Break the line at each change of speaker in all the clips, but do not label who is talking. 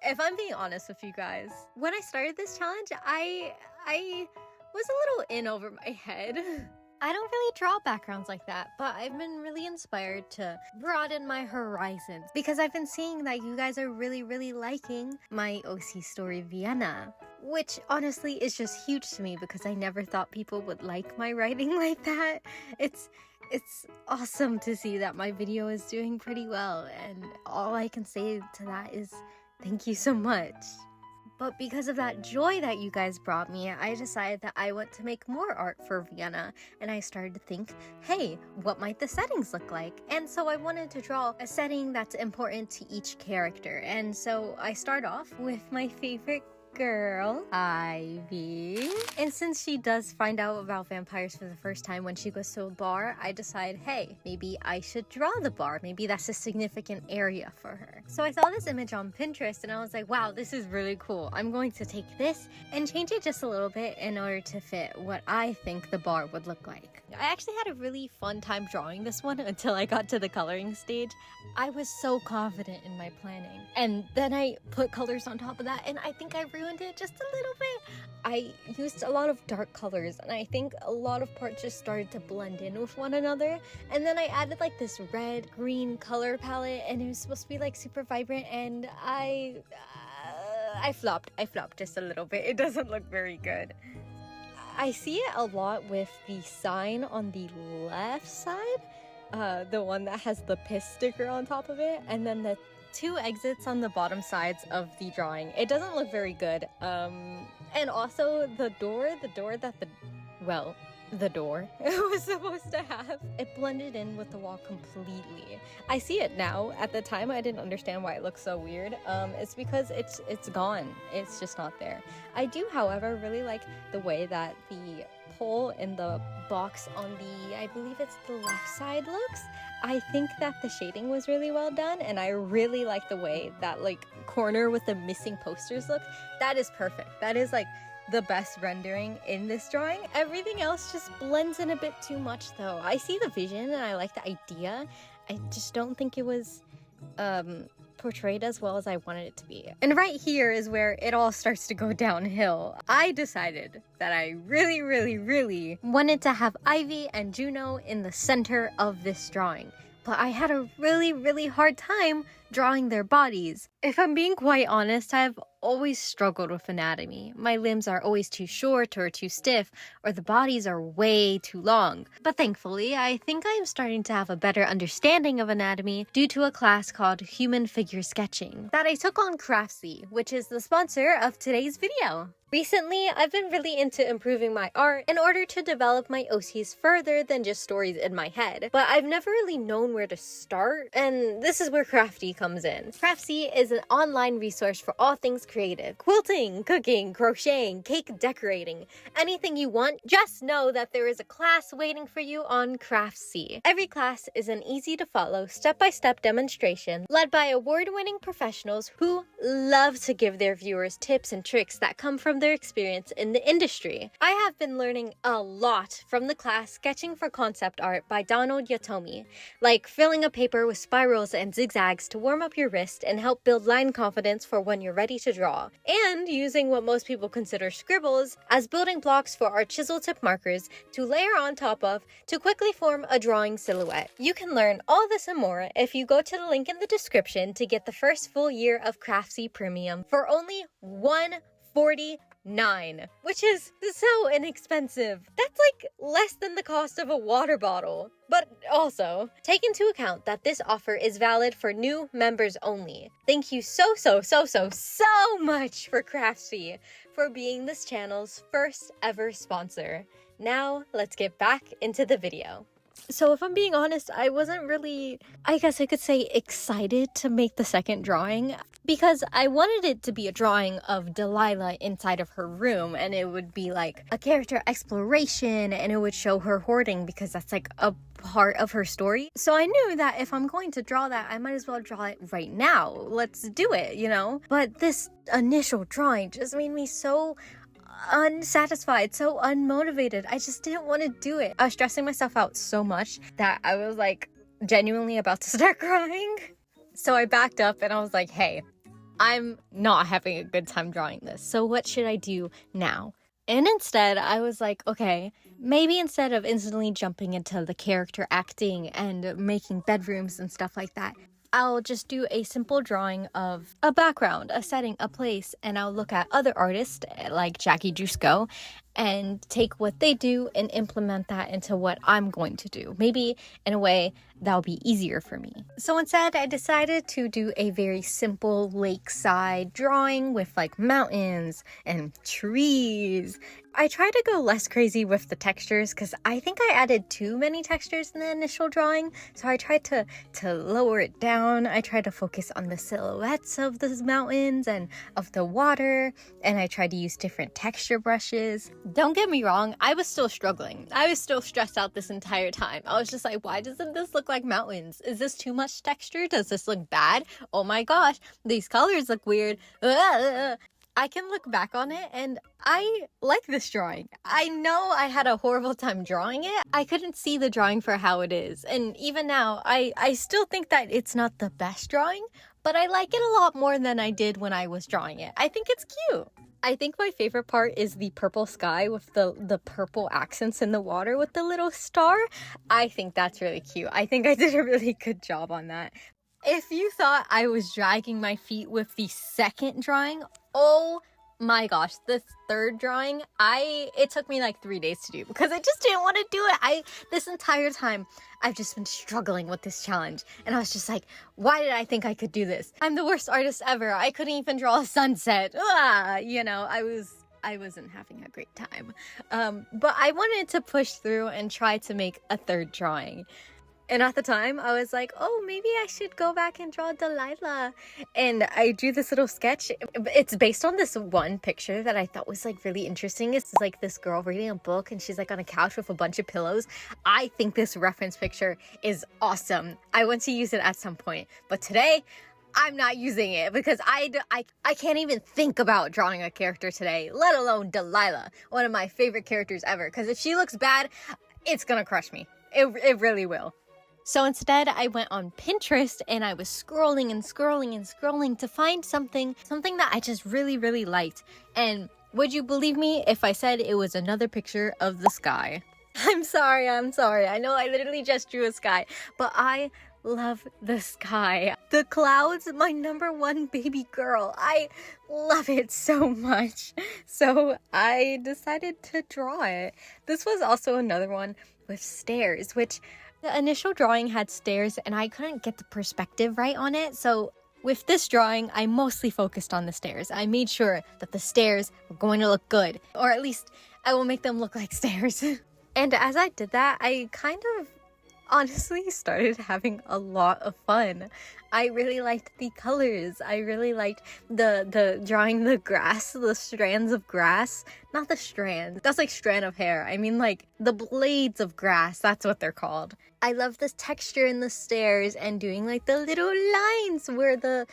if I'm being honest with you guys, when I started this challenge, I was a little in over my head. I don't really draw backgrounds like that, but I've been really inspired to broaden my horizons because I've been seeing that you guys are really liking my OC story Vienna, which honestly is just huge to me because I never thought people would like my writing like that. It's awesome to see that my video is doing pretty well, and all I can say to that is thank you so much. But because of that joy that you guys brought me, I decided that I want to make more art for Vienna, and I started to think, hey, what might the settings look like? And so I wanted to draw a setting that's important to each character, and so I start off with my favorite girl, Ivy. And since she does find out about vampires for the first time when she goes to a bar, I decide, hey, maybe I should draw the bar. Maybe that's a significant area for her. So I saw this image on Pinterest and I was like, wow, this is really cool. I'm going to take this and change it just a little bit in order to fit what I think the bar would look like. I actually had a really fun time drawing this one until I got to the coloring stage. I was so confident in my planning. And then I put colors on top of that, and I think I ruined it just a little bit. I used a lot of dark colors, and I think a lot of parts just started to blend in with one another. And then I added like this red, green color palette, and it was supposed to be like super vibrant, and I flopped. I flopped just a little bit. It doesn't look very good. I see it a lot with the sign on the left side, the one that has the piss sticker on top of it, and then the two exits on the bottom sides of the drawing. It doesn't look very good. And also the door it was supposed to have, it blended in with the wall completely. I see it now. At the time I didn't understand why it looks so weird. It's because it's gone. It's just not there. I do, however, really like the way that the hole in the box on the, I believe it's the left side looks. I think that the shading was really well done, and I really like the way that like corner with the missing posters looks. That is perfect. That is like the best rendering in this drawing. Everything else just blends in a bit too much though. I see the vision and I like the idea. I just don't think it was portrayed as well as I wanted it to be. And right here is where it all starts to go downhill. I decided that I really wanted to have Ivy and Juno in the center of this drawing. But I had a really hard time drawing their bodies. If I'm being quite honest, I've always struggled with anatomy. My limbs are always too short or too stiff, or the bodies are way too long. But thankfully, I think I am starting to have a better understanding of anatomy due to a class called Human Figure Sketching that I took on Craftsy, which is the sponsor of today's video. Recently, I've been really into improving my art in order to develop my OCs further than just stories in my head, but I've never really known where to start, and this is where Craftsy comes in. Craftsy is an online resource for all things creative. Quilting, cooking, crocheting, cake decorating, anything you want, just know that there is a class waiting for you on Craftsy. Every class is an easy to follow, step-by-step demonstration led by award-winning professionals who love to give their viewers tips and tricks that come from their experience in the industry. I have been learning a lot from the class Sketching for Concept Art by Donald Yatomi, like filling a paper with spirals and zigzags to warm up your wrist and help build line confidence for when you're ready to draw, and using what most people consider scribbles as building blocks for our chisel tip markers to layer on top of to quickly form a drawing silhouette. You can learn all this and more if you go to the link in the description to get the first full year of Craftsy Premium for only $149, which is so inexpensive. That's like less than the cost of a water bottle. But also, take into account that this offer is valid for new members only. Thank you so much for Craftsy for being this channel's first ever sponsor. Now, let's get back into the video. So if I'm being honest, I wasn't really, I guess I could say, excited to make the second drawing because I wanted it to be a drawing of Delilah inside of her room, and it would be like a character exploration, and it would show her hoarding because that's like a part of her story. So I knew that if I'm going to draw that, I might as well draw it right now. Let's do it, you know? But this initial drawing just made me so unsatisfied, so unmotivated. I just didn't want to do it. I was stressing myself out so much that I was like genuinely about to start crying. So I backed up and I was like, hey, I'm not having a good time drawing this. So what should I do now? And instead, I was like, okay, maybe instead of instantly jumping into the character acting and making bedrooms and stuff like that, I'll just do a simple drawing of a background, a setting, a place, and I'll look at other artists like Jackie Jusco and take what they do and implement that into what I'm going to do. Maybe in a way that'll be easier for me. So instead, I decided to do a very simple lakeside drawing with like mountains and trees. I tried to go less crazy with the textures because I think I added too many textures in the initial drawing. So I tried to lower it down. I tried to focus on the silhouettes of the mountains and of the water. And I tried to use different texture brushes. Don't get me wrong, I was still struggling. I was still stressed out this entire time. I was just like, why doesn't this look like mountains? Is this too much texture? Does this look bad? Oh my gosh, these colors look weird. I can look back on it and I like this drawing. I know I had a horrible time drawing it. I couldn't see the drawing for how it is. And even now, I still think that it's not the best drawing, but I like it a lot more than I did when I was drawing it. I think it's cute. I think my favorite part is the purple sky with the purple accents in the water with the little star. I think that's really cute. I think I did a really good job on that. If you thought I was dragging my feet with the second drawing, oh my gosh, the third drawing, it took me like 3 days to do because I just didn't want to do it. This entire time, I've just been struggling with this challenge. And I was just like, why did I think I could do this? I'm the worst artist ever. I couldn't even draw a sunset. I wasn't having a great time. But I wanted to push through and try to make a third drawing. And at the time, I was like, oh, maybe I should go back and draw Delilah. And I drew this little sketch. It's based on this one picture that I thought was like really interesting. It's like this girl reading a book and she's like on a couch with a bunch of pillows. I think this reference picture is awesome. I want to use it at some point. But today, I'm not using it because I can't even think about drawing a character today, let alone Delilah, one of my favorite characters ever. Because if she looks bad, it's gonna crush me. It really will. So instead, I went on Pinterest and I was scrolling and scrolling and scrolling to find something that I just really, really liked. And would you believe me if I said it was another picture of the sky? I'm sorry. I know I literally just drew a sky, but I love the sky. The clouds, my number one baby girl. I love it so much. So I decided to draw it. This was also another one with stairs, which the initial drawing had stairs and I couldn't get the perspective right on it. So with this drawing, I mostly focused on the stairs. I made sure that the stairs were going to look good, or at least I will make them look like stairs. And as I did that, I kind of honestly started having a lot of fun. I really liked the colors. I really liked the drawing the grass, the strands of grass. Not the strands. That's like strand of hair. I mean like the blades of grass. That's what they're called. I love this texture in the stairs and doing like the little lines where the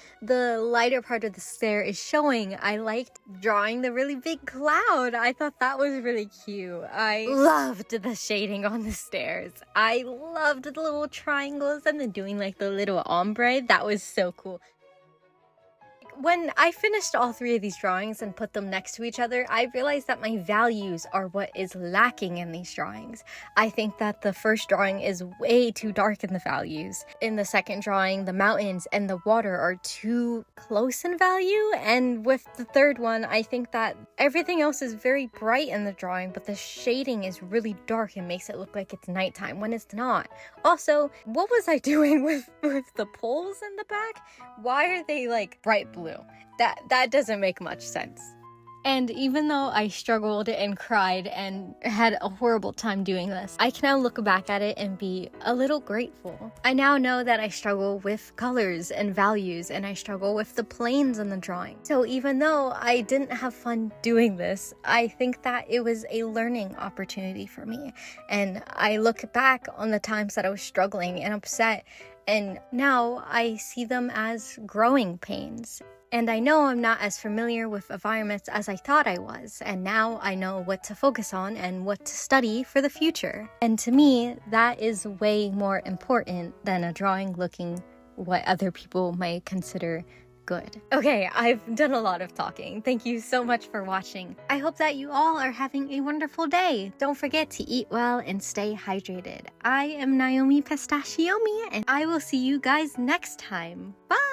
lighter part of the stair is showing. I liked drawing the really big cloud. I thought that was really cute. I loved the shading on the stairs. I loved the little triangles and then doing like the little ombre. That was so cool. When I finished all three of these drawings and put them next to each other, I realized that my values are what is lacking in these drawings. I think that the first drawing is way too dark in the values. In the second drawing, the mountains and the water are too close in value. And with the third one, I think that everything else is very bright in the drawing, but the shading is really dark and makes it look like it's nighttime when it's not. Also, what was I doing with the poles in the back? Why are they like bright blue? That doesn't make much sense. And even though I struggled and cried and had a horrible time doing this, I can now look back at it and be a little grateful. I now know that I struggle with colors and values, and I struggle with the planes in the drawing. So even though I didn't have fun doing this, I think that it was a learning opportunity for me. And I look back on the times that I was struggling and upset, and now I see them as growing pains. And I know I'm not as familiar with environments as I thought I was, and now I know what to focus on and what to study for the future. And to me, that is way more important than a drawing looking what other people might consider Good. Okay, I've done a lot of talking. Thank you so much for watching. I hope that you all are having a wonderful day. Don't forget to eat well and stay hydrated. I am Naomi Pistachiomi, and I will see you guys next time. Bye!